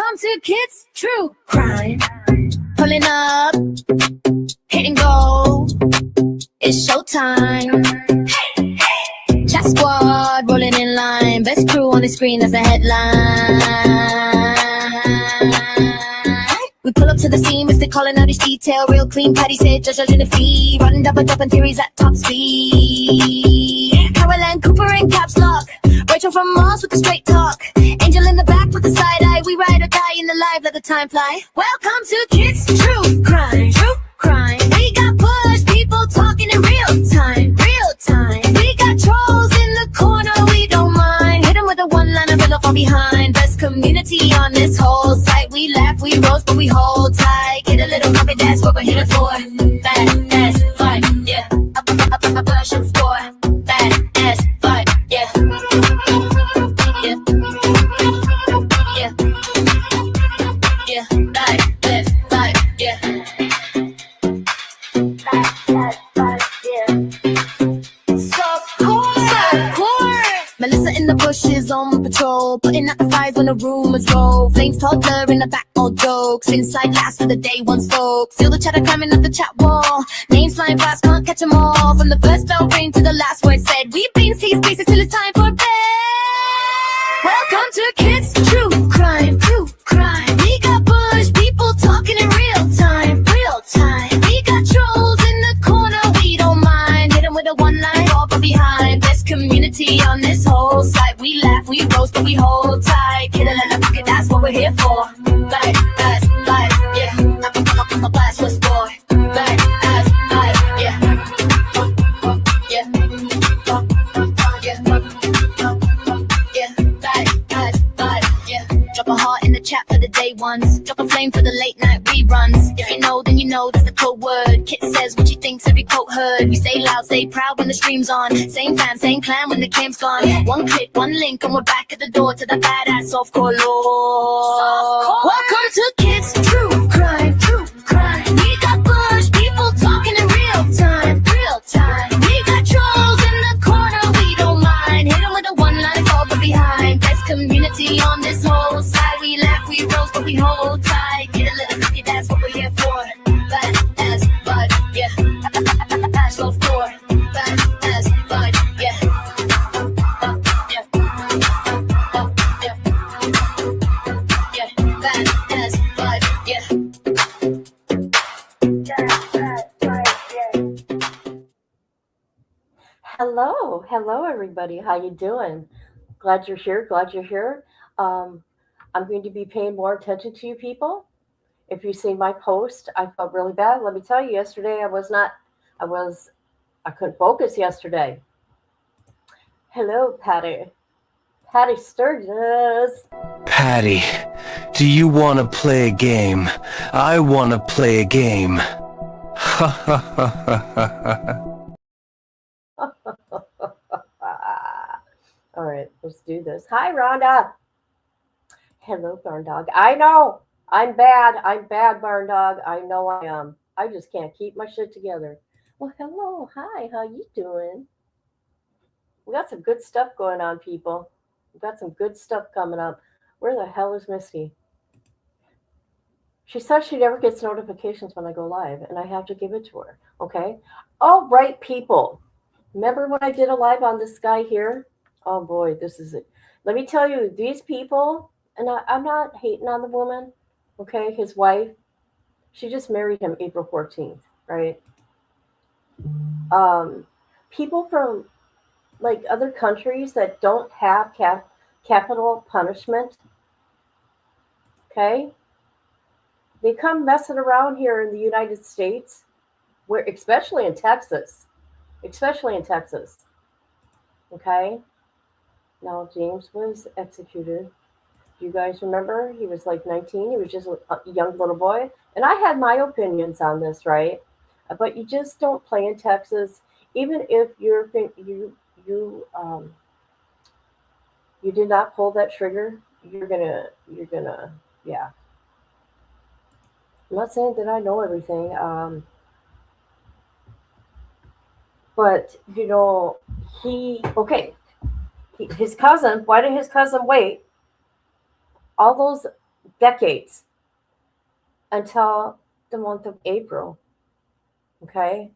Welcome to Kids True Crime. Pulling up, hit and go. It's showtime. Chat squad rolling in line. Best crew on the screen, that's the headline. We pull up to the scene, Mr. calling out each detail. Real clean, Patty said, judging the feed. Running double jumping theories at top speed. Caroline Cooper in caps lock. Rachel from Mars with the straight talk. Angel in the back with the side eye. We ride or die in the live, let the time fly. Welcome to Kids True Crime. True Crime. We got push people talking in real time. Real time. We got trolls in the corner, we don't mind. Hit them with a one-liner, fill from behind. Best community on this whole site. We laugh, we roast, but we hold tight. Get a little copy, that's what we're here for. Bad ass fight, yeah. Up, push and score. Bad ass fight, yeah. Yeah. Yeah. Yeah. Right, left, right, yeah. Right, yeah. Melissa in the bushes on patrol, putting out the fires when the rumors roll. Flames toddler in the back, all jokes. Inside last for the day one spoke. Feel the chatter climbing up the chat wall. Names flying fast, can't catch them all. From the first bell ring to the last word said. We beans, tease, spaces till it's time for bed. Welcome to Kids True Crime. True Crime. We got bush people talking in real time. Real time. We got trolls in the corner, we don't mind. Hit them with a one-line fall from behind. Best community on this whole site. We laugh, we roast, but we hold tight. Get a little pocket, that's what we're here for. Back as life, yeah. Up, blast for sport. Back as life, yeah. Yeah. Yeah. Back as life, yeah. Drop a heart in the chat for the day ones. Drop a flame for the late night reruns. If you know, then you know that's the code word. Kit says what she thinks, every quote heard. We stay loud, stay proud when the stream's on. Same fam, same clan when the cam's gone. One click, one link, and we're back at the door to the badass softcore lore. Welcome to Kids True Crime. True Crime. We got bush people talking in real time. Real time. We got trolls in the corner, we don't mind. Hit them with a one-line fall from behind. Best community on this whole side. We laugh, we roast, but we hold tight. Get a little cookie, that's what we're here for. Bad as bud, yeah. Ash low floor. Bad as bud, yeah. Yeah. Yeah. Bad as bud, yeah. Hello everybody, how you doing? Glad you're here. I'm going to be paying more attention to you people. If you see my post, I felt really bad. Let me tell you, yesterday I couldn't focus yesterday. Hello, Patty Sturgis. Patty, do you want to play a game? I want to play a game. Ha ha ha ha ha. All right, let's do this. Hi, Rhonda. Hello, Barn Dog. I know I'm bad, Barn Dog. I know I am. I just can't keep my shit together. Well, hello. Hi, how you doing? We got some good stuff going on, people. We got some good stuff coming up. Where the hell is Misty? She says she never gets notifications when I go live, and I have to give it to her. Okay? All right, people. Remember when I did a live on this guy here? Oh boy, this is it. Let me tell you, these people, and I'm not hating on the woman, okay? His wife, she just married him April 14th, right? People from like other countries that don't have capital punishment, okay? They come messing around here in the United States, where especially in Texas, okay? Now, James was executed. Do you guys remember? He was like 19. He was just a young little boy. And I had my opinions on this, right? But you just don't play in Texas. Even if you did not pull that trigger, you're gonna, yeah. I'm not saying that I know everything. But, you know, his cousin, why did his cousin wait all those decades until the month of April. Okay,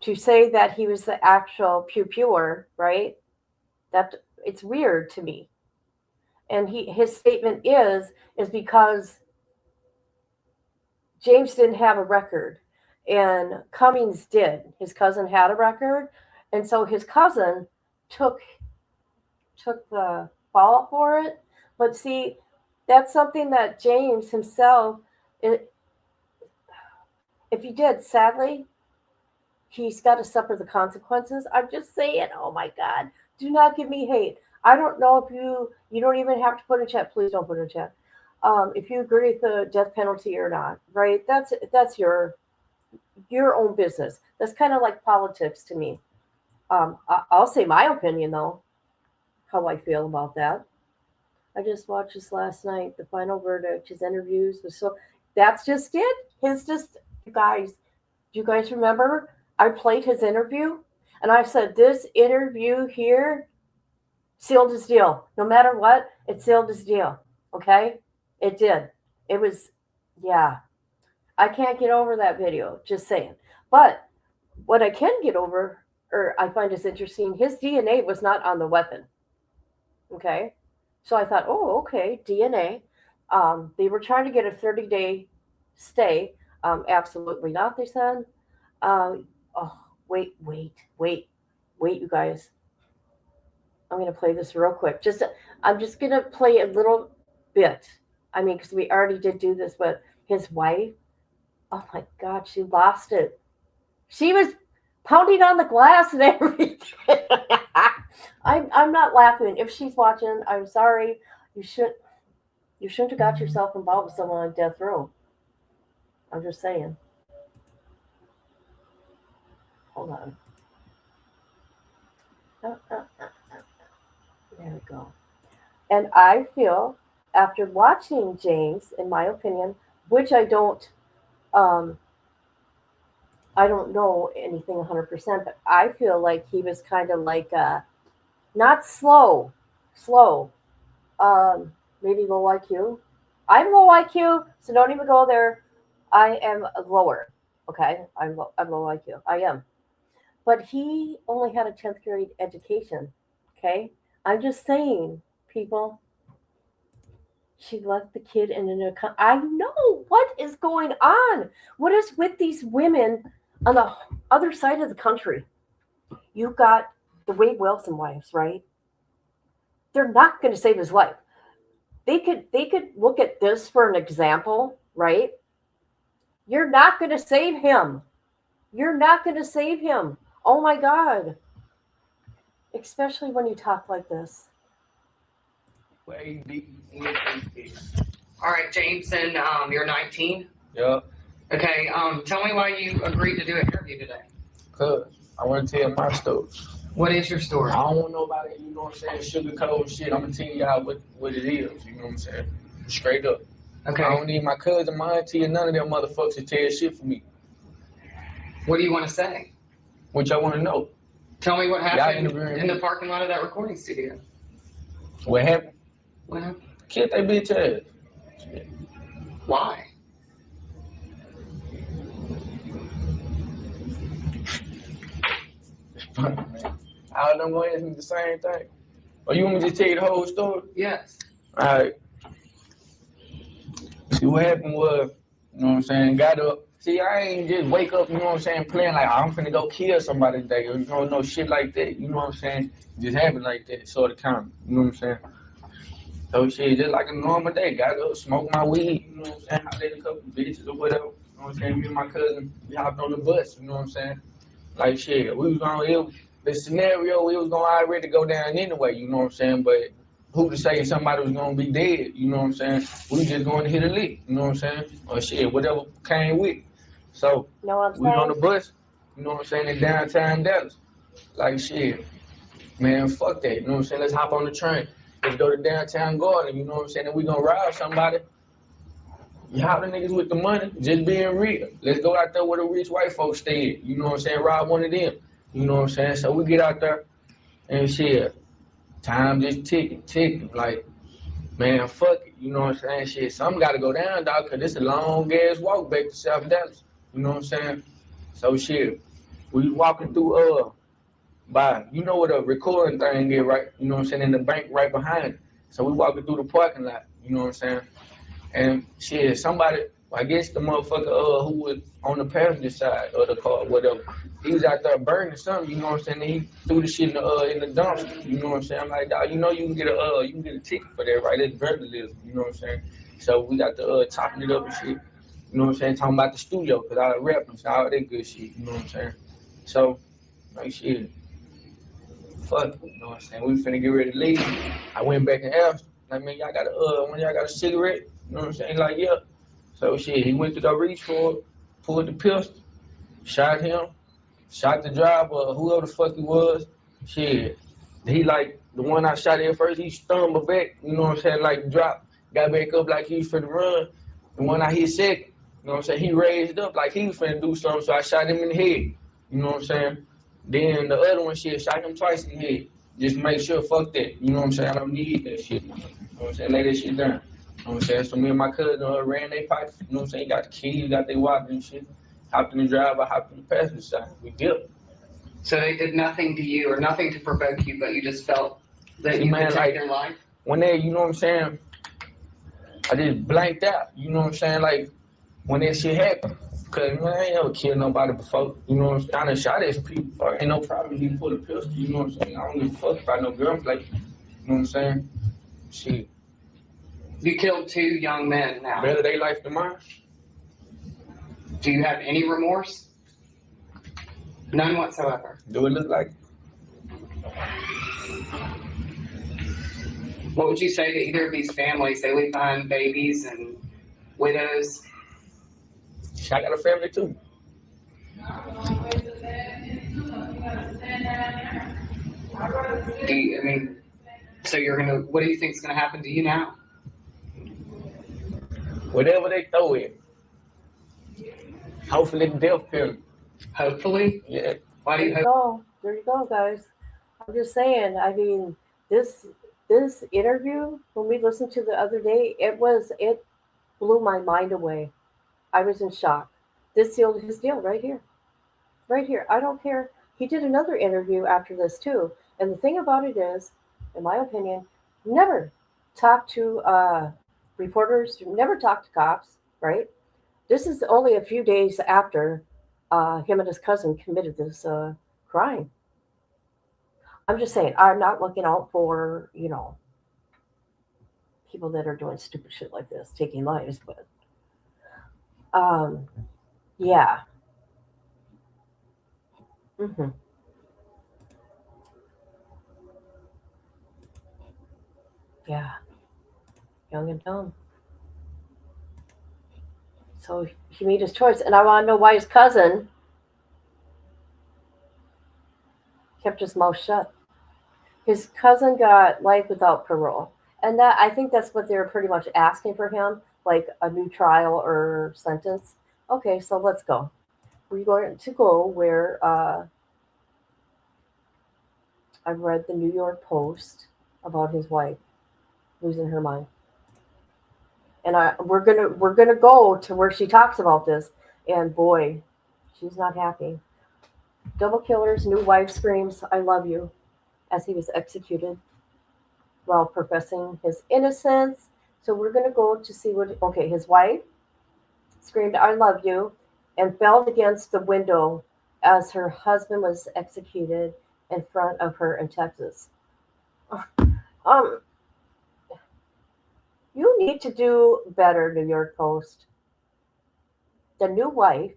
to say that he was the actual pure, right? That it's weird to me. And his statement is because James didn't have a record and Cummings did. His cousin had a record, and so his cousin took the fall for it. But see, that's something that James himself, if he did, sadly, he's got to suffer the consequences. I'm just saying, oh my God, do not give me hate. I don't know if you don't even have to put in chat. Please don't put in chat. If you agree with the death penalty or not, right? That's your own business. That's kind of like politics to me. I'll say my opinion though, how I feel about that. I just watched this last night, the final verdict, his interviews was so. That's just it. You guys. Do you guys remember? I played his interview, and I said this interview here sealed his deal. No matter what, it sealed his deal. Okay, it did. It was, yeah. I can't get over that video. Just saying. But what I can get over, or I find is interesting, his DNA was not on the weapon. Okay. So I thought, oh, okay, DNA. They were trying to get a 30-day stay. Absolutely not, they said. Oh, wait, you guys. I'm going to play this real quick. I'm just going to play a little bit. I mean, because we already did do this, but his wife, oh my God, she lost it. She was pounding on the glass and everything. I'm not laughing. If she's watching, I'm sorry. You shouldn't have got yourself involved with someone on death row. I'm just saying. Hold on. There we go. And I feel, after watching James, in my opinion, which I don't know anything 100%, but I feel like he was kind of like not slow, maybe low IQ. I'm low IQ, so don't even go there. I am lower. Okay, I'm low IQ. I am. But he only had a 10th grade education. Okay, I'm just saying, people. She left the kid in an account. I know what is going on. What is with these women on the other side of the country? You got the Wade Wilson wives, right? They're not going to save his life. They could look at this for an example, right? You're not going to save him. You're not going to save him. Oh my God. Especially when you talk like this. All right, Jameson, you're 19? Yeah, Okay, tell me why you agreed to do an interview today. cause I want to tell my story. What is your story? I don't want nobody, you know what I'm saying, sugarcoat shit. I'm gonna tell y'all what it is, you know what I'm saying? Straight up. Okay, I don't need my cousin, my auntie, and none of them motherfuckers to tell shit for me. what do you want to say? What y'all want to know? Tell me what happened interviewing in me. the parking lot of that recording studio. What happened? What happened? Killed that bitch ass. Why? All them gonna ask me the same thing. Or you want me to just tell you the whole story? Yes. Alright. See, what happened was, you know what I'm saying, got up. See, I ain't just wake up, you know what I'm saying, playing like I'm finna go kill somebody today, or you know, no shit like that, you know what I'm saying? It just happened like that, sort of kind of, you know what I'm saying? So shit, just like a normal day, got up, smoke my weed, you know what I'm saying, I let a couple bitches or whatever, you know what I'm saying, me and my cousin, we hopped on the bus, you know what I'm saying? Like shit, we was on, the scenario, we was gonna already go down anyway, you know what I'm saying, but who to say somebody was gonna be dead, you know what I'm saying? We just going to hit a lick, you know what I'm saying? Or shit, whatever came with. So You know what I'm we on the saying? bus, you know what I'm saying, in downtown Dallas. Like shit, man, fuck that, you know what I'm saying? Let's hop on the train. Let's go to downtown Garden, you know what I'm saying? And we gonna rob somebody. Y'all the niggas with the money, just being real. Let's go out there where the rich white folks stay at, you know what I'm saying? Rob one of them, you know what I'm saying? So we get out there and shit, time just ticking. Like Man, fuck it. You know what I'm saying? Shit, something got to go down, dog, because it's a long ass walk back to South Dallas. You know what I'm saying? So, shit, we walking through, by, you know what a recording thing is, right? You know what I'm saying? In the bank right behind it. So, we walking through the parking lot. You know what I'm saying? And shit, somebody, I guess the motherfucker who was on the passenger side of the car, whatever, he was out there burning something, you know what I'm saying? And he threw the shit in the dumpster, you know what I'm saying? I'm like, dog, you know you can get a ticket for that, right? That's vandalism, you know what I'm saying? So we got the chopping it up and shit, you know what I'm saying? Talking about the studio, cause I rap and all that good shit, you know what I'm saying? So, like shit, fuck, you know what I'm saying? We finna get ready to leave. I went back and asked, like, man, when y'all got a cigarette? You know what I'm saying? Like, yeah. So shit, he went to go reach for it, pulled the pistol, shot him, shot the driver, whoever the fuck he was. Shit, he like the one I shot at first. He stumbled back, you know what I'm saying? Like dropped, got back up like he was finna run. The one I hit second, you know what I'm saying? He raised up like he was finna do something, so I shot him in the head. You know what I'm saying? Then the other one, shit, shot him twice in the head. Just make sure, fuck that. You know what I'm saying? I don't need that shit. You know what I'm saying? Lay that shit down. You know what I'm saying? So me and my cousin ran their pockets. You know what I'm saying? Got the keys, got their wallet and shit. Hopped in the driver, hopped in the passenger side. We dipped. So they did nothing to you or nothing to provoke you, but you just felt that See, you man, could like, take their life? When they, you know what I'm saying? I just blanked out. You know what I'm saying? Like, when that shit happened. Cause man, I ain't ever killed nobody before. You know what I'm saying? I done shot at some people before. Ain't no problem if you pull a pistol. You know what I'm saying? I don't give a fuck about no gunplay. You know what I'm saying? Shit. You killed 2 young men now. Better they life than mine. Do you have any remorse? None whatsoever. Do it look like it? What would you say to either of these families? They leave behind babies and widows. I got a family too. So what do you think is gonna happen to you now? Whatever they throw in. Hopefully the death penalty. Hopefully. Yeah. Why do There you you hope? go. There you go, guys. I'm just saying. I mean, this interview when we listened to the other day, it blew my mind away. I was in shock. This sealed his deal right here, right here. I don't care. He did another interview after this too. And the thing about it is, in my opinion, never talk to reporters, never talk to cops, right? This is only a few days after him and his cousin committed this crime. I'm just saying, I'm not looking out for, people that are doing stupid shit like this, taking lives, but um, yeah. hmm Yeah. Young and dumb. So he made his choice. And I want to know why his cousin kept his mouth shut. His cousin got life without parole. And that I think that's what they were pretty much asking for him, like a new trial or sentence. Okay, so let's go. We're going to go where I read the New York Post about his wife losing her mind, and we're gonna go to where she talks about this, and boy, she's not happy. Double killer's new wife screams, "I love you," as he was executed while professing his innocence. So we're gonna go to see what. Okay, his wife screamed, "I love you," and fell against the window as her husband was executed in front of her in Texas. Um, you need to do better, New York Post. The new wife,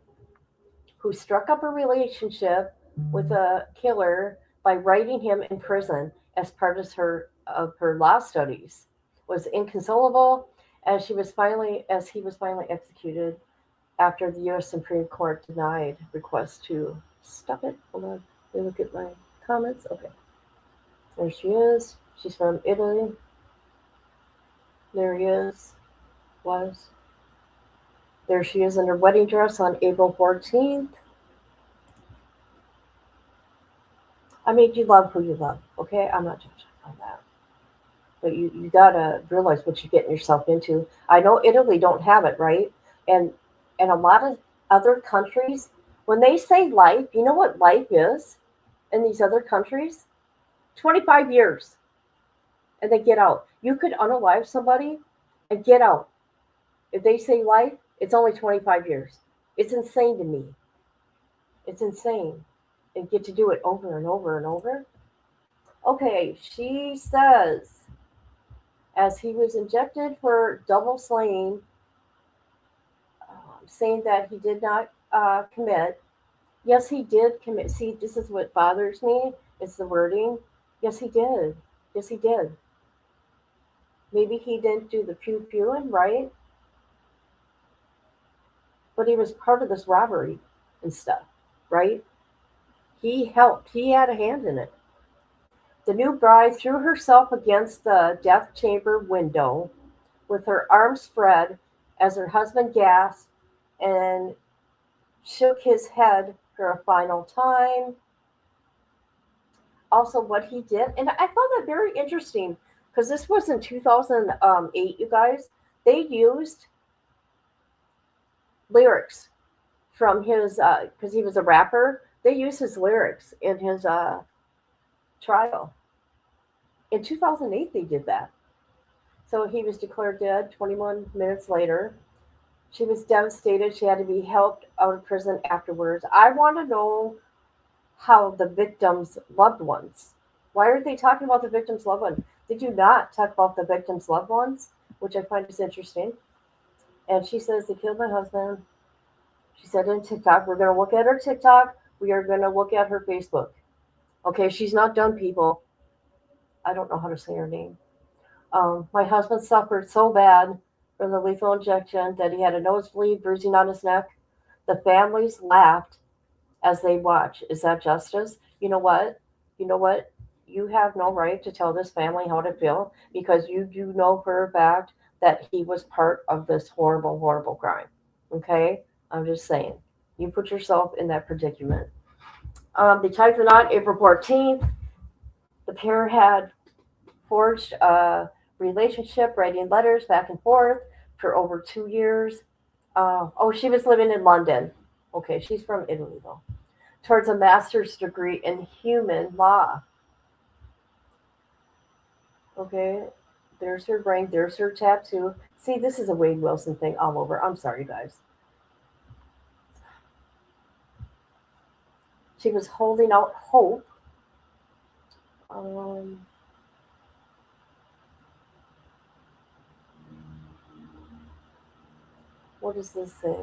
who struck up a relationship with a killer by writing him in prison as part of her law studies, was inconsolable as he was finally executed after the U.S. Supreme Court denied requests to stop it. Hold on, let me look at my comments. Okay, there she is. She's from Italy. There he is. Was. There she is in her wedding dress on April 14th. I mean, you love who you love, okay? I'm not judging on that. But you gotta realize what you're getting yourself into. I know Italy don't have it, right? And and a lot of other countries, when they say life, you know what life is in these other countries? 25 years, and they get out. You could unalive somebody and get out. If they say life, it's only 25 years. It's insane to me. It's insane. And get to do it over and over and over. Okay, she says, as he was injected for double slaying, saying that he did not commit. Yes, he did commit. See, this is what bothers me. It's the wording. Yes, he did. Yes, he did. Maybe he didn't do the pew pewing, right? But he was part of this robbery and stuff, right? He helped. He had a hand in it. The new bride threw herself against the death chamber window with her arms spread as her husband gasped and shook his head for a final time. Also, what he did, and I found that very interesting because this was in 2008, you guys. They used lyrics from his, because he was a rapper, they used his lyrics in his trial. In 2008, they did that. So he was declared dead 21 minutes later. She was devastated. She had to be helped out of prison afterwards. I want to know how the victims' loved ones. Why are they talking about the victims' loved ones? Did you not talk about the victims' loved ones? Which I find is interesting. And she says, they killed my husband. She said in TikTok, we're going to look at her TikTok. We are going to look at her Facebook. Okay, she's not done, people. I don't know how to say her name. My husband suffered so bad from the lethal injection that he had a nosebleed, bruising on his neck. The families laughed as they watch. Is that justice? You know what? You know what? You have no right to tell this family how to feel because you do know for a fact that he was part of this horrible, horrible crime. Okay? I'm just saying. You put yourself in that predicament. They tied the knot April 14th. The pair had forged a relationship, writing letters back and forth for over 2 years. Oh, she was living in London. Okay, she's from Italy, though. Towards a master's degree in human law. Okay, there's her ring, there's her tattoo. See, this is a Wade Wilson thing all over. I'm sorry, guys. She was holding out hope. Um, what does this say?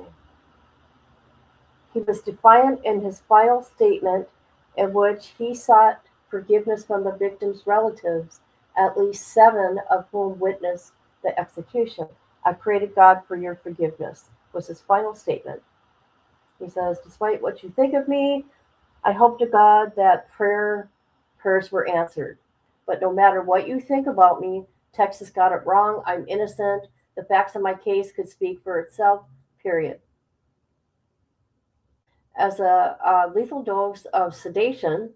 He was defiant in his final statement, in which he sought forgiveness from the victims' relatives, at least 7 of whom witnessed the execution. I pray to God for your forgiveness, was his final statement. He says, despite what you think of me, I hope to God that prayers were answered. But no matter what you think about me, Texas got it wrong. I'm innocent. The facts of my case could speak for itself, period. As a lethal dose of sedation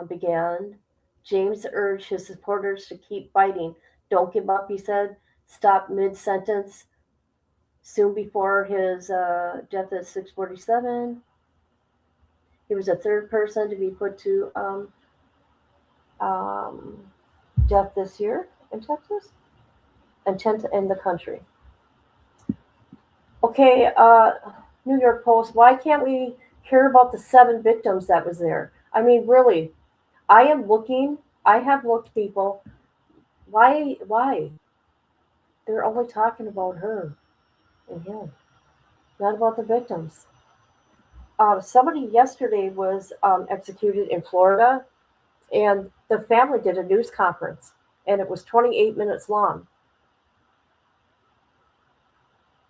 began, James urged his supporters to keep fighting. Don't give up, he said. Stop mid sentence. Soon before his death at 6:47, he was the third person to be put to um, death this year in Texas and 10th in the country. Okay, New York Post, why can't we hear about the 7 victims that was there? I mean, really, I am looking, I have looked, people. Why? Why? They're only talking about her and him, not about the victims. Somebody yesterday was executed in Florida, and the family did a news conference, and it was 28 minutes long.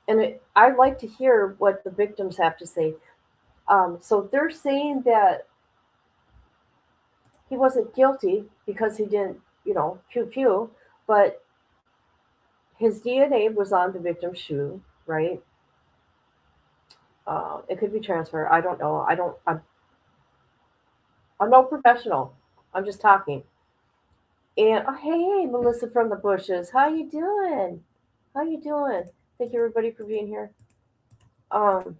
And I'd like to hear what the victims have to say. So they're saying that he wasn't guilty because he didn't, pew pew, but his DNA was on the victim's shoe, right? It could be transferred. I don't know. I'm no professional. I'm just talking. And oh, hey, Melissa from the bushes, how you doing? How you doing? Thank you everybody for being here. Um,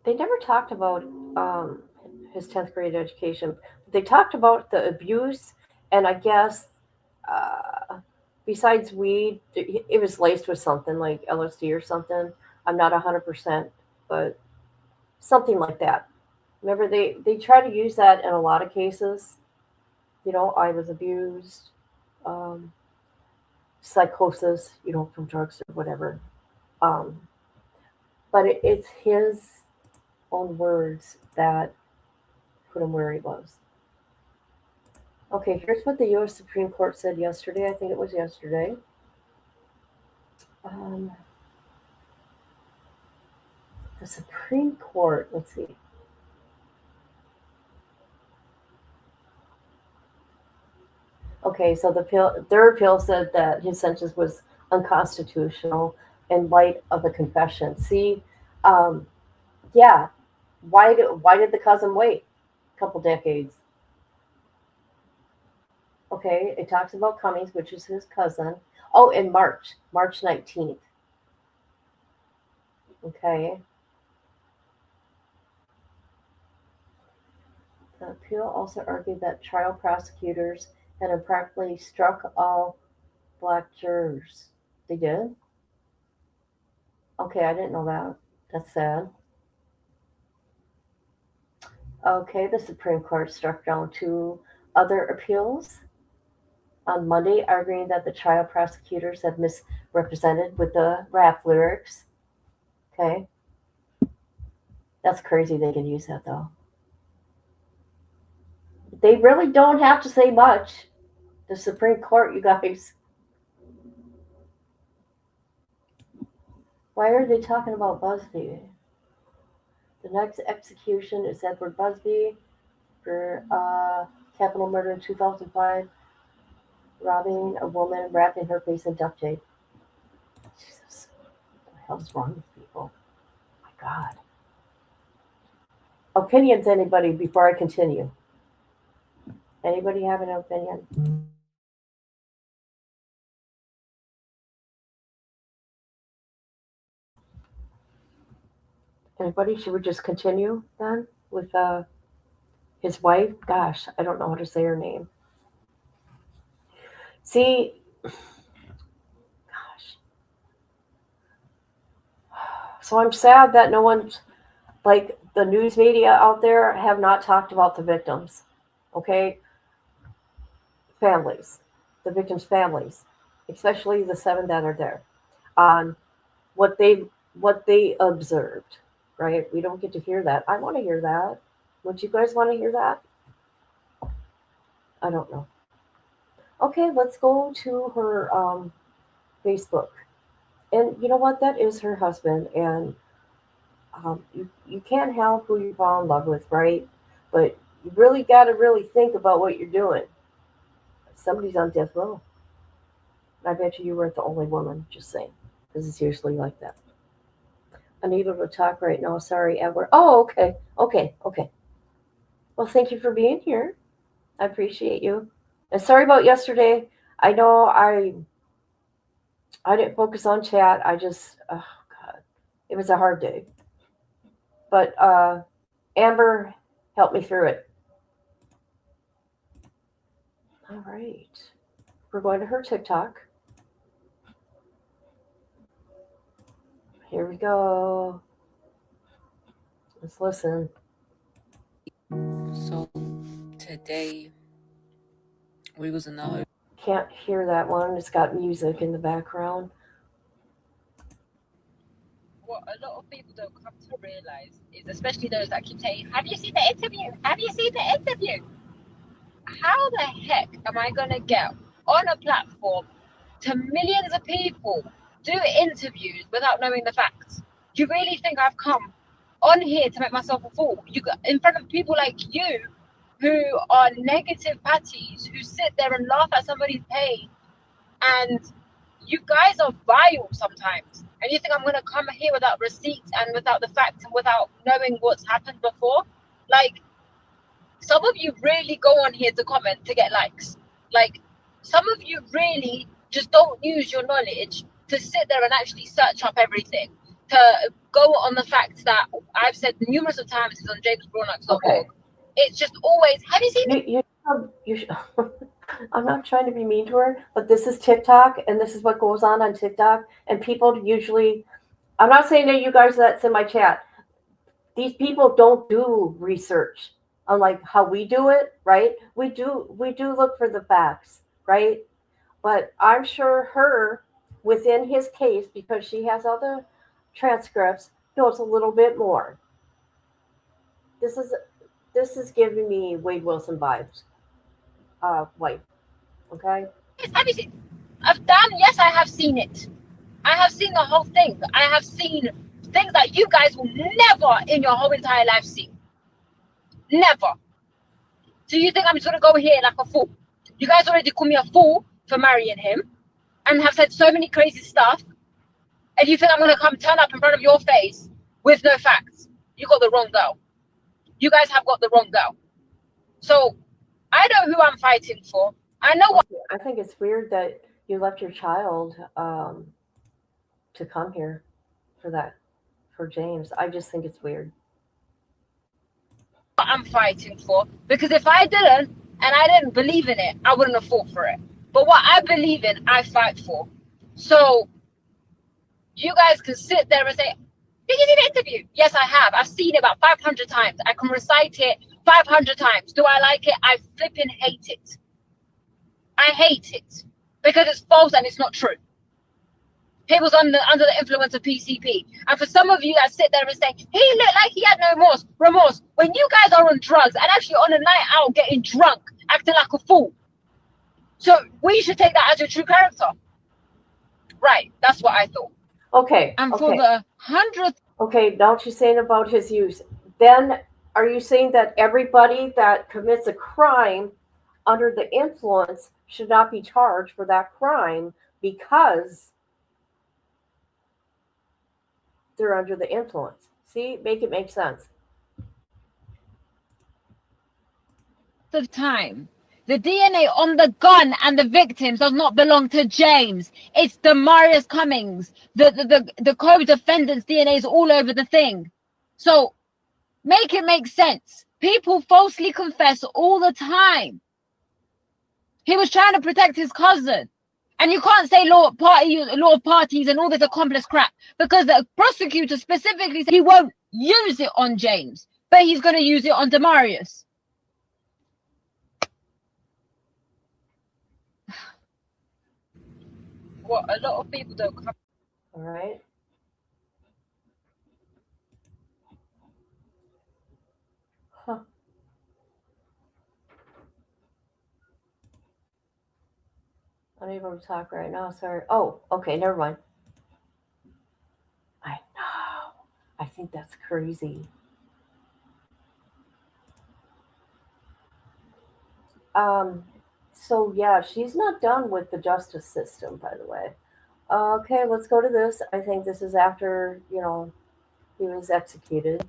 they never talked about his 10th grade education. They talked about the abuse, and I guess uh, besides weed, it was laced with something like LSD or something. I'm not 100%, but something like that. Remember, they try to use that in a lot of cases. I was abused, um, psychosis, from drugs or whatever. Um, but it's his own words that put him where he was. Okay, here's what the U.S. Supreme Court said yesterday. I think it was yesterday. Um, the Supreme Court, let's see. Okay, so their appeal said that his sentence was unconstitutional in light of the confession. See, um, yeah, why did the cousin wait a couple decades? Okay, it talks about Cummings, which is his cousin. Oh, in March 19th. Okay. The appeal also argued that trial prosecutors had improperly struck all black jurors. They did? Okay, I didn't know that. That's sad. Okay, the Supreme Court struck down two other appeals on Monday, arguing that the trial prosecutors had misrepresented with the rap lyrics. Okay, that's crazy they can use that though. They really don't have to say much. The Supreme Court, you guys. Why are they talking about Busby? The next execution is Edward Busby for capital murder in 2005, robbing a woman, wrapping her face in duct tape. Jesus, what the hell's wrong with people? Oh my God. Opinions, anybody, before I continue? Anybody have an opinion? Anybody? Should we just continue then with his wife? Gosh, I don't know how to say her name. See, gosh. So I'm sad that no one's like the news media out there have not talked about the victims. Okay, families, the victims' families, especially the seven that are there, on what they observed. Right? We don't get to hear that. I want to hear that. Would you guys want to hear that? I don't know. Okay, let's go to her Facebook. And you know what? That is her husband. And you can't help who you fall in love with, right? But you really got to really think about what you're doing. Somebody's on death row. I bet you weren't the only woman, just saying. Because it's usually like that. Unable to talk right now. Sorry, Edward. Oh, okay. Okay. Well, thank you for being here. I appreciate you. And sorry about yesterday. I know I didn't focus on chat. I just, oh God, it was a hard day. But Amber helped me through it. All right. We're going to her TikTok. Here we go. Let's listen. So today we was in the Can't hear that one. It's got music in the background. what a lot of people don't come to realize is, especially those that keep saying, "Have you seen the interview? Have you seen the interview?" How the heck am I gonna get on a platform to millions of people, do interviews without knowing the facts? You really think I've come on here to make myself a fool? You got in front of people like you, who are negative patties, who sit there and laugh at somebody's pain, and you guys are vile sometimes. And you think I'm gonna come here without receipts and without the facts and without knowing what's happened before? Like, some of you really go on here to comment to get likes. Like, some of you really just don't use your knowledge to sit there and actually search up everything, to go on the fact that I've said numerous of times is on jamesbroadnax.org. Okay. It's just always, have you seen it? You I'm not trying to be mean to her, but this is TikTok, and this is what goes on TikTok. And people usually, I'm not saying that you guys that's in my chat, these people don't do research unlike how we do it, right? We do look for the facts, right? But I'm sure her within his case, because she has all the transcripts, knows a little bit more. This is giving me Wade Wilson vibes. Wife. Okay? Have you seen? Yes, I have seen it. I have seen the whole thing. I have seen things that you guys will never in your whole entire life see. Never. So you think I'm just gonna go here like a fool? You guys already call me a fool for marrying him and have said so many crazy stuff. And you think I'm gonna come turn up in front of your face with no facts? You got the wrong girl. You guys have got the wrong girl. So I know who I'm fighting for. I know what. I think it's weird that you left your child to come here for James. I just think it's weird. I'm fighting for, because if I didn't and I didn't believe in it, I wouldn't have fought for it. But what I believe in, I fight for. So you guys can sit there and say, did you see the interview? Yes, I have. I've seen it about 500 times. I can recite it 500 times. Do I like it? I flipping hate it. I hate it because it's false and it's not true. He was under the influence of PCP. And for some of you that sit there and say, he looked like he had no remorse. When you guys are on drugs and actually on a night out getting drunk, acting like a fool. So we should take that as your true character. Right, that's what I thought. Okay. And for the 100th. Okay, now what you're saying about his use. Then are you saying that everybody that commits a crime under the influence should not be charged for that crime because they're under the influence? See, make it make sense. The time, the DNA on the gun and the victims does not belong to James. It's Demarius Cummings. The co-defendant's DNA is all over the thing. So make it make sense. People falsely confess all the time. He was trying to protect his cousin. And you can't say law of parties and all this accomplice crap, because the prosecutor specifically said he won't use it on James, but he's going to use it on Demarius. What a lot of people don't come. All right. Huh. I'm able to talk right now. Sorry. Oh, okay. Never mind. I know. I think that's crazy. So yeah, she's not done with the justice system, by the way. Okay, let's go to this. I think this is after, he was executed.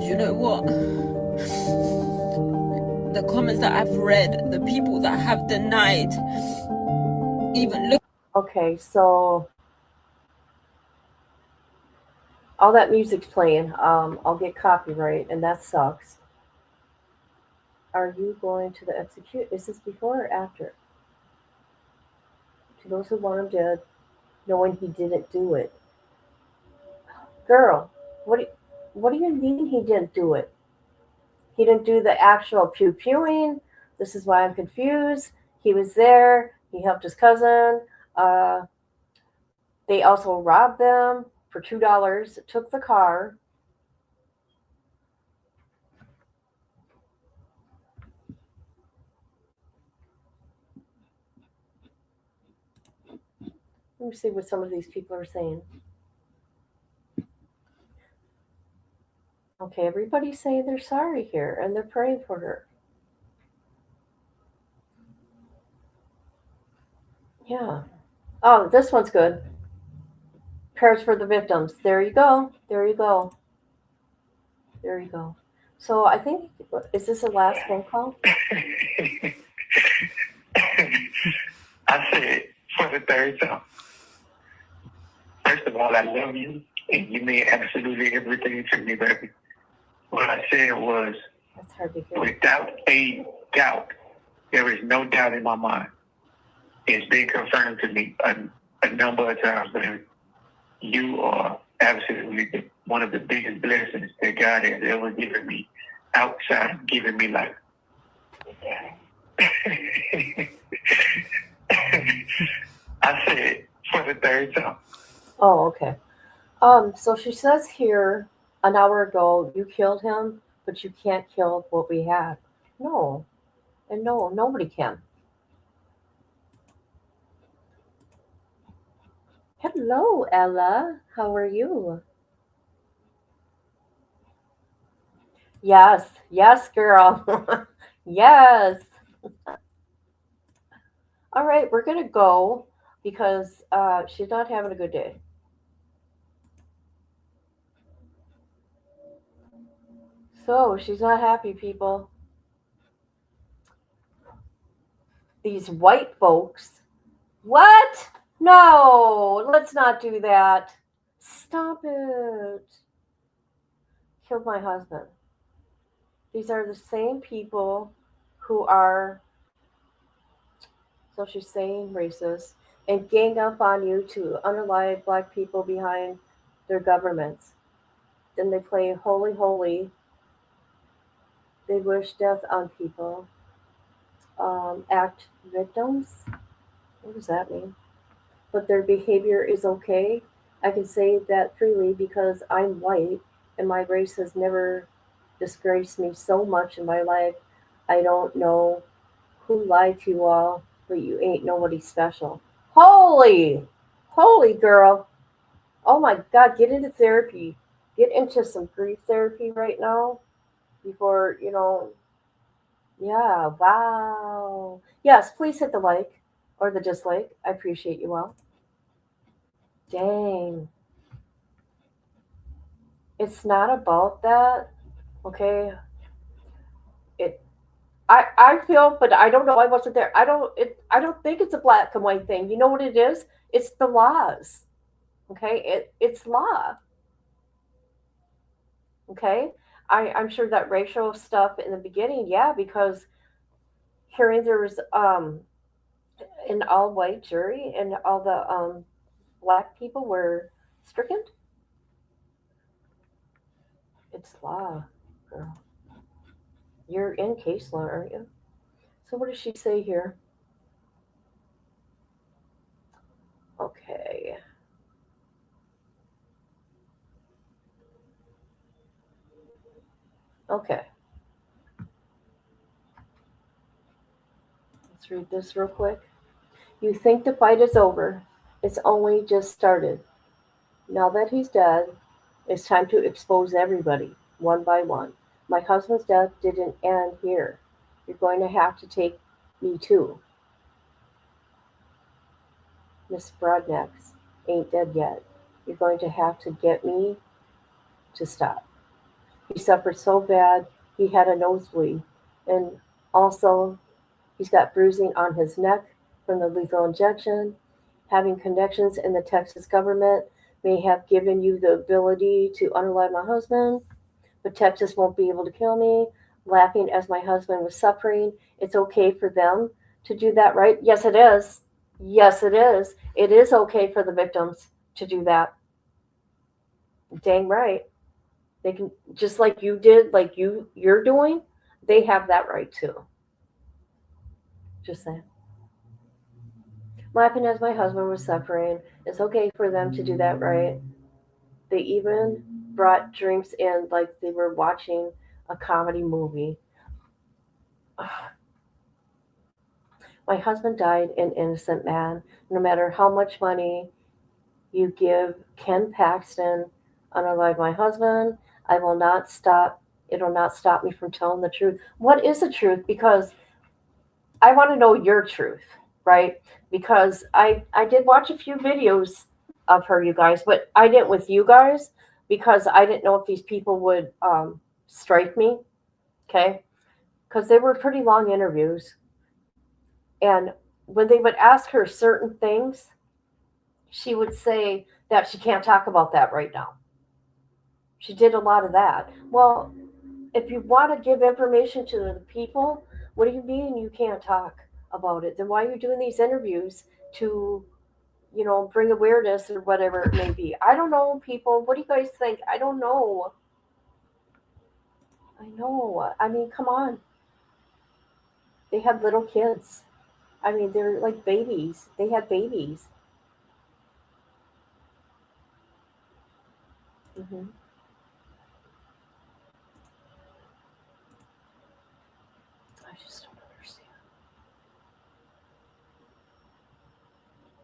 You know what? The comments that I've read, the people that have denied even look. Okay, so all that music's playing. I'll get copyright, and that sucks. Are you going to the execute? Is this before or after? To those who want him dead, knowing he didn't do it. Girl, what do you mean he didn't do it? He didn't do the actual pew-pewing. This is why I'm confused. He was there. He helped his cousin. They also robbed them for $2, took the car. Let me see what some of these people are saying. Okay, everybody's saying they're sorry here and they're praying for her. Yeah. Oh, this one's good. Prayers for the victims. There you go. There you go. There you go. So I think, is this a last phone call? I said for the third time. First of all, I love you, and you mean absolutely everything to me, baby. What I said was, That's hard to hear. without a doubt, there is no doubt in my mind. It's been confirmed to me a number of times, baby. You are absolutely one of the biggest blessings that God has ever given me outside of giving me life. I said for the third time. Oh, okay. So she says here an hour ago, you killed him, but you can't kill what we have. No. And no, nobody can. Hello, Ella. How are you? Yes, yes, girl. Yes. All right, we're gonna go because she's not having a good day. So she's not happy, people. These white folks. What? No, let's not do that. Stop it. Killed my husband. These are the same people who are, so she's saying, racist and gang up on you to unalive black people behind their governments. Then they play holy, holy. They wish death on people. Act victims. What does that mean? But their behavior is okay. I can say that freely because I'm white and my race has never disgraced me so much in my life. I don't know who lied to you all, but you ain't nobody special. Holy, holy girl. Oh my God, get into therapy. Get into some grief therapy right now before, yeah, wow. Yes, please hit the like or the dislike. I appreciate you all. Dang. It's not about that. Okay. It I feel, but I don't know. I wasn't there. I don't think it's a black and white thing. You know what it is? It's the laws. Okay? It's law. Okay? I'm sure that racial stuff in the beginning, yeah, because hearing there was an all white jury and all the black people were stricken. It's law, girl. You're in case law, aren't you? So what does she say here? Okay. Okay. Let's read this real quick. You think the fight is over. It's only just started. Now that he's dead, it's time to expose everybody, one by one. My husband's death didn't end here. You're going to have to take me too. Miss Broadnax ain't dead yet. You're going to have to get me to stop. He suffered so bad he had a nosebleed. And also, he's got bruising on his neck from the lethal injection. Having connections in the Texas government may have given you the ability to unalive my husband, but Texas won't be able to kill me. Laughing as my husband was suffering. It's okay for them to do that, right? Yes, it is. Yes, it is. It is okay for the victims to do that. Dang right. They can, just like you did, like you're doing, they have that right too. Just saying. Laughing as my husband was suffering. It's okay for them to do that, right? They even brought drinks in like they were watching a comedy movie. My husband died an innocent man. No matter how much money you give Ken Paxton, unalive my husband, I will not stop. It'll not stop me from telling the truth. What is the truth? Because I want to know your truth, right? Because I did watch a few videos of her, you guys. But I didn't with you guys because I didn't know if these people would strike me. Okay, because they were pretty long interviews, and when they would ask her certain things, she would say that she can't talk about that right now. She did a lot of that. Well, if you want to give information to the people, what do you mean you can't talk about it? Then why are you doing these interviews to, bring awareness or whatever it may be? I don't know, people. What do you guys think? I don't know. I know. I mean, come on. They had little kids. I mean, they're like babies. They had babies. Hmm. I just don't understand.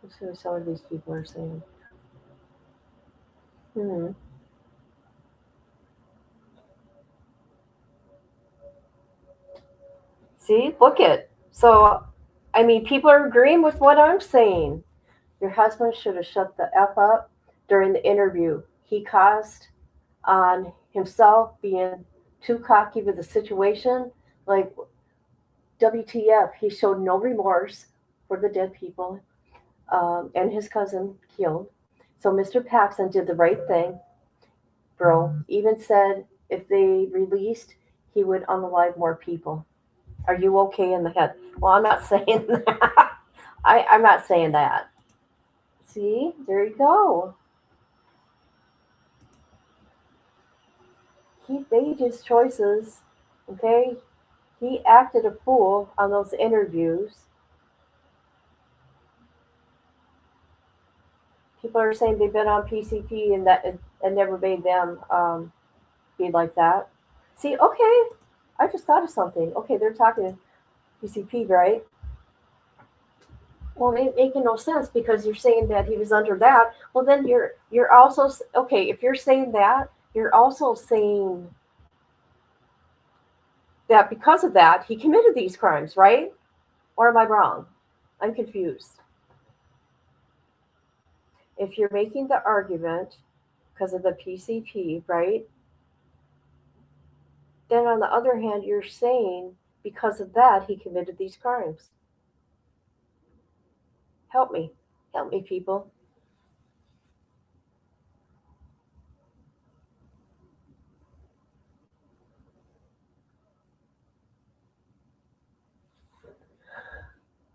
Let's see what some of these people are saying. Hmm. See, look it. So, I mean, people are agreeing with what I'm saying. Your husband should have shut the F up during the interview. He caused on himself being too cocky with the situation. Like, WTF, he showed no remorse for the dead people and his cousin killed. So Mr. Paxson did the right thing, bro. Even said if they released, he would unalive more people. Are you okay in the head? Well, I'm not saying that. I'm not saying that. See, there you go. He made his choices. Okay, he acted a fool on those interviews. People are saying they've been on PCP and that it never made them be like that. See, okay, I just thought of something. Okay, they're talking PCP, right? Well, it making no sense because you're saying that he was under that. Well, then you're also okay. If you're saying that, you're also saying that because of that he committed these crimes, right? Or am I wrong? I'm confused. If you're making the argument because of the PCP, right? Then on the other hand, you're saying because of that he committed these crimes. Help me. Help me, people.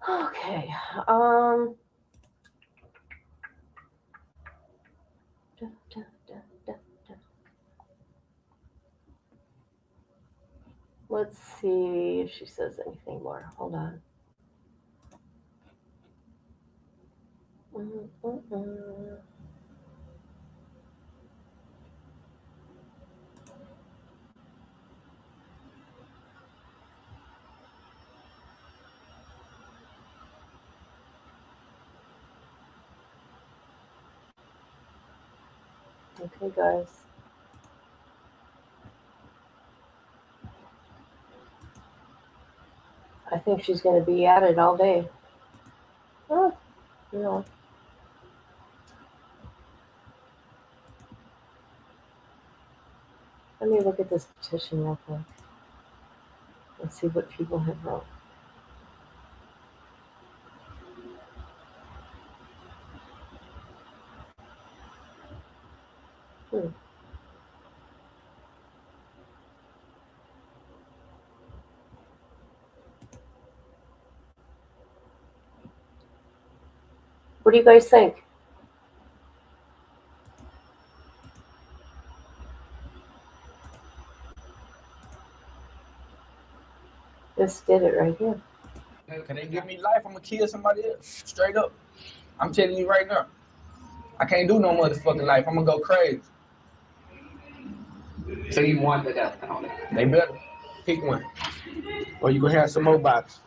Okay. Da, da, da, da, da. Let's see if she says anything more. Hold on. Mm-mm-mm. Okay, guys. I think she's going to be at it all day. Oh, you know. Let me look at this petition real quick and see what people have wrote. What do you guys think? This did it right here. Can they give me life? I'm gonna kill somebody else. Straight up. I'm telling you right now. I can't do no motherfucking life. I'm gonna go crazy. So you want the death penalty? They better pick one. Or you gonna have some more box.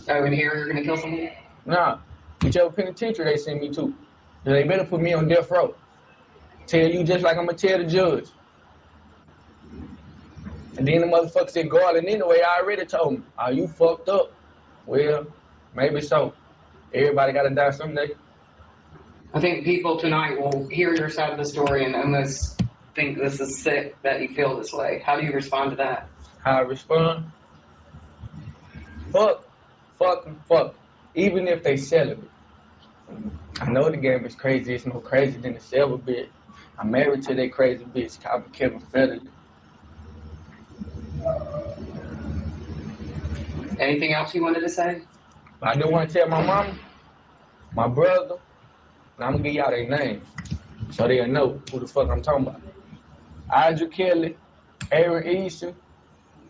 So in here you're gonna kill someone? Nah. Whichever penitentiary they send me to. They better put me on death row. Tell you just like I'm gonna tell the judge. And then the motherfucker said, Garland, anyway, I already told him, are you fucked up? Well, maybe so. Everybody gotta die someday. I think people tonight will hear your side of the story and almost think this is sick that you feel this way. How do you respond to that? How I respond? Fuck. Fuck. Even if they celibate. I know the game is crazy. It's no crazier than the celibate. I'm married to that crazy bitch called Kevin Federer. Anything else you wanted to say? I do want to tell my mama, my brother, and I'm gonna give y'all their names so they'll know who the fuck I'm talking about. Audrey Kelly, Aaron Easton,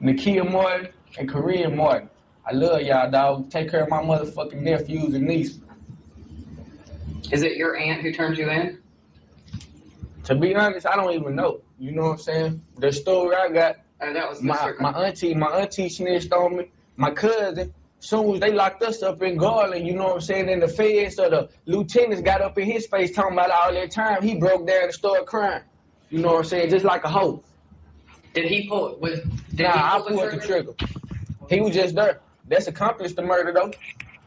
Nakia Martin, and Korean Martin. I love y'all, dog. Take care of my motherfucking nephews and nieces. Is it your aunt who turned you in? To be honest, I don't even know. You know what I'm saying? The story I got, That was my auntie snitched on me. My cousin, soon as they locked us up in Garland, you know what I'm saying, in the feds, so the lieutenants got up in his face talking about all that time. He broke down and started crying. You know what I'm saying? Just like a hoe. Did he pull it? I pulled the trigger. He was just there. That's accomplished the murder, though. You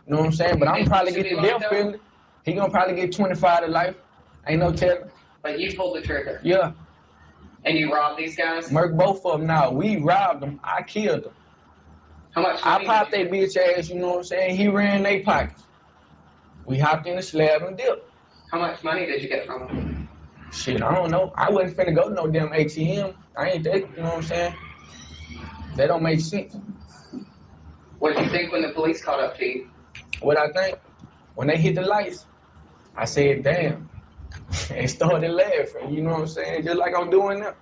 know what I'm saying? But I'm probably get the death penalty. He gonna probably get 25 to life. Ain't no telling. But you pulled the trigger. Yeah. And you robbed these guys? Murk both of them now. We robbed them. I killed them. How much I popped that bitch ass, you know what I'm saying? He ran their pockets. We hopped in the slab and dipped. How much money did you get from them? Shit, I don't know. I wasn't finna go to no damn ATM. I ain't that, you know what I'm saying? That don't make sense. What did you think when the police caught up to you? What I think? When they hit the lights, I said, damn. And started laughing, you know what I'm saying? Just like I'm doing now.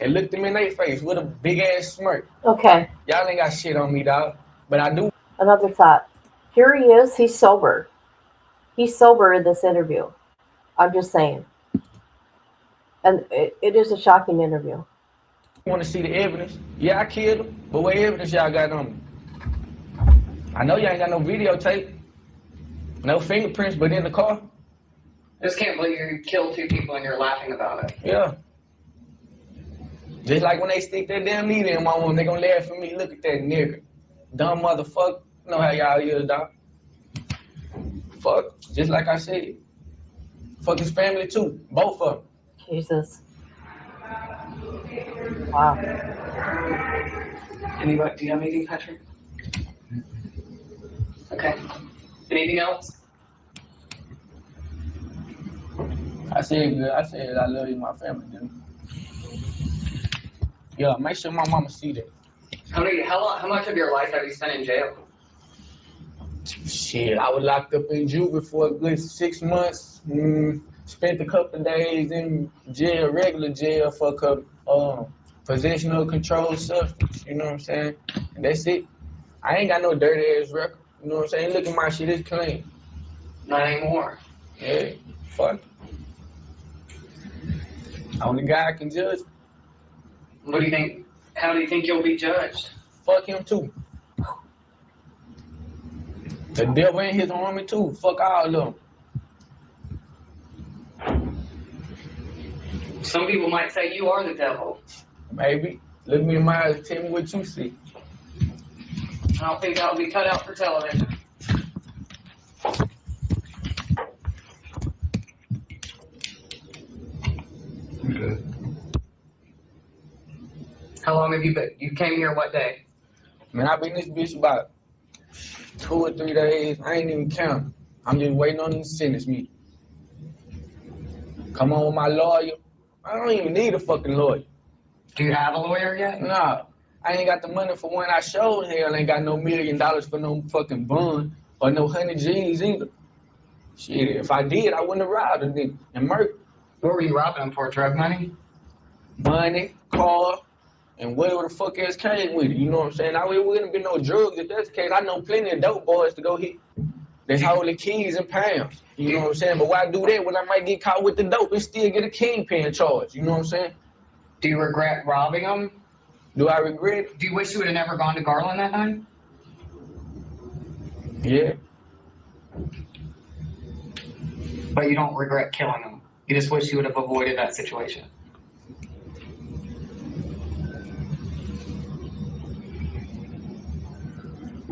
And looked them in their face with a big ass smirk. Okay. Y'all ain't got shit on me, dog. But I do. Another thought. Here he is. He's sober. He's sober in this interview. I'm just saying. And it is a shocking interview. Want to see the evidence? Yeah, I killed him. But what evidence y'all got on me? I know y'all ain't got no videotape. No fingerprints, but in the car. I just can't believe you killed 2 people and you're laughing about it. Yeah. Just like when they stick that damn needle in my woman, they gonna laugh at me. Look at that nigga. Dumb motherfucker. You know how y'all is, dog. Fuck. Just like I said. Fuck his family too. Both of them. Jesus. Wow. Anybody, do you have anything, Patrick? Okay. Anything else? I said I love you, my family, dude. Yeah, make sure my mama see that. How much of your life have you spent in jail? Shit, I was locked up in juvie for a good 6 months. Spent a couple of days in jail, regular jail, for possession of controlled substance. You know what I'm saying? And that's it. I ain't got no dirty ass record. You know what I'm saying? Look at my shit, it's clean. Not anymore. Yeah, fuck. Only God can judge. What do you think? How do you think you'll be judged? Fuck him too. The devil in his army too. Fuck all of them. Some people might say you are the devil. Maybe. Look me in my eyes and tell me what you see. I don't think that'll be cut out for television. Okay. How long have you been? You came here what day? Man, I've been this bitch about 2 or 3 days. I ain't even count. I'm just waiting on them to sentence me. Come on with my lawyer. I don't even need a fucking lawyer. Do you have a lawyer yet? Nah, I ain't got the money for one. I showed hell ain't got no $1 million for no fucking bond or no 100 G's either. Shit, if I did, I wouldn't have robbed a nigga and murdered. What were you robbing them for? Drug money? Money, car, and whatever the fuck else came with it. You know what I'm saying? I wouldn't be no drugs if that's the case. I know plenty of dope boys to go hit. That's holding keys and pounds. You know what I'm saying? But why do that when I might get caught with the dope and still get a kingpin charge? You know what I'm saying? Do you regret robbing them? Do I regret it? Do you wish you would have never gone to Garland that night? Yeah. But you don't regret killing them. You just wish you would have avoided that situation.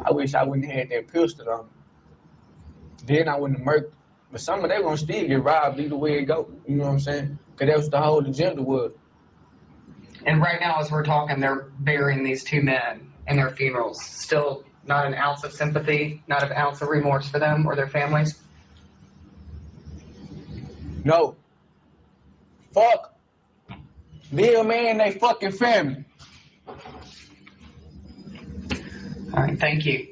I wish I wouldn't have had that pistol on me. Then I wouldn't have murdered. But some of them gonna still get robbed either way it go. You know what I'm saying? Because that was the whole agenda was. And right now, as we're talking, they're burying these two men in their funerals. Still not an ounce of sympathy, not an ounce of remorse for them or their families. No. Fuck Bill, man, they fucking family. All right, thank you.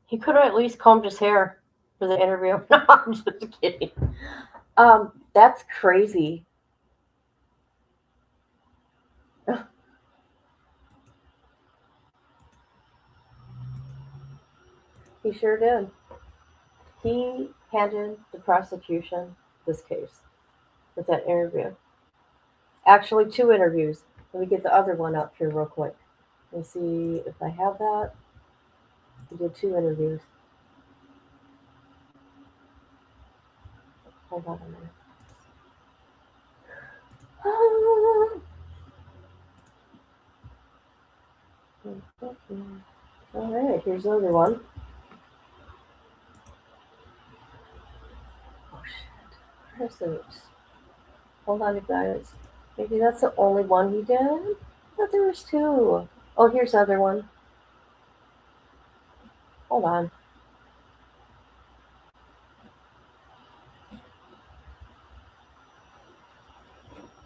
He could have at least combed his hair for the interview. No, I'm just kidding. That's crazy. He sure did. He handed the prosecution this case with that interview. Actually, 2 interviews. Let me get the other one up here real quick. Let me see if I have that. He did 2 interviews. Hold on a minute. All right, here's another one. Oh shit, where is it? Hold on, you guys. Maybe that's the only one he did? I thought there was 2. Oh, here's the other one. Hold on.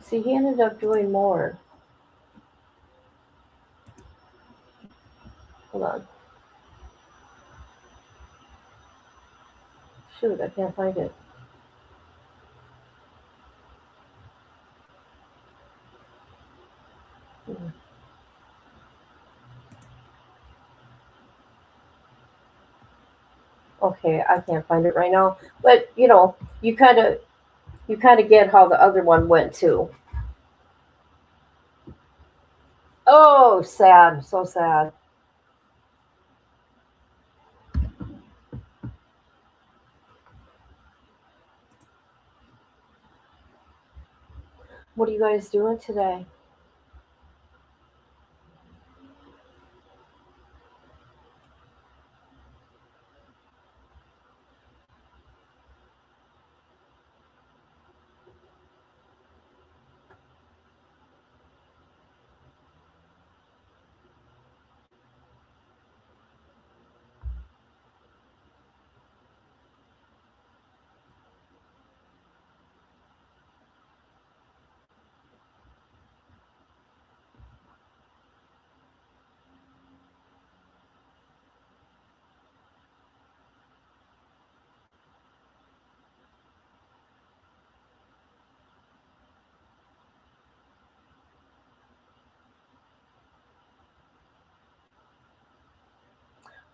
See, he ended up doing more. Hold on. Shoot, I can't find it. Okay, I can't find it right now. But you know, you kind of get how the other one went too. Oh, sad, so sad. What are you guys doing today?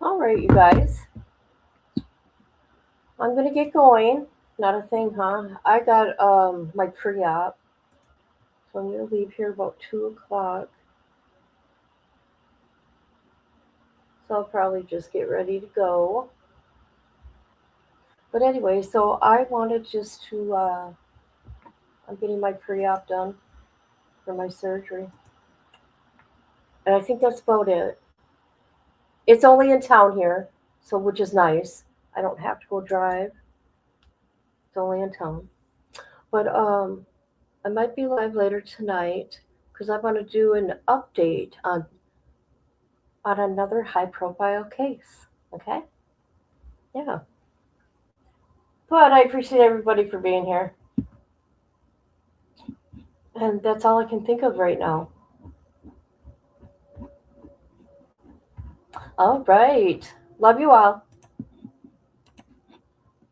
All right, you guys. I'm gonna get going. Not a thing, huh? I got my pre-op, so I'm gonna leave here about 2 o'clock. So I'll probably just get ready to go. But anyway, so I wanted just to I'm getting my pre-op done for my surgery. And I think that's about it. It's only in town here, so which is nice. I don't have to go drive. It's only in town. But I might be live later tonight because I want to do an update on another high profile case. Okay? Yeah. But I appreciate everybody for being here. And that's all I can think of right now. All right. Love you all.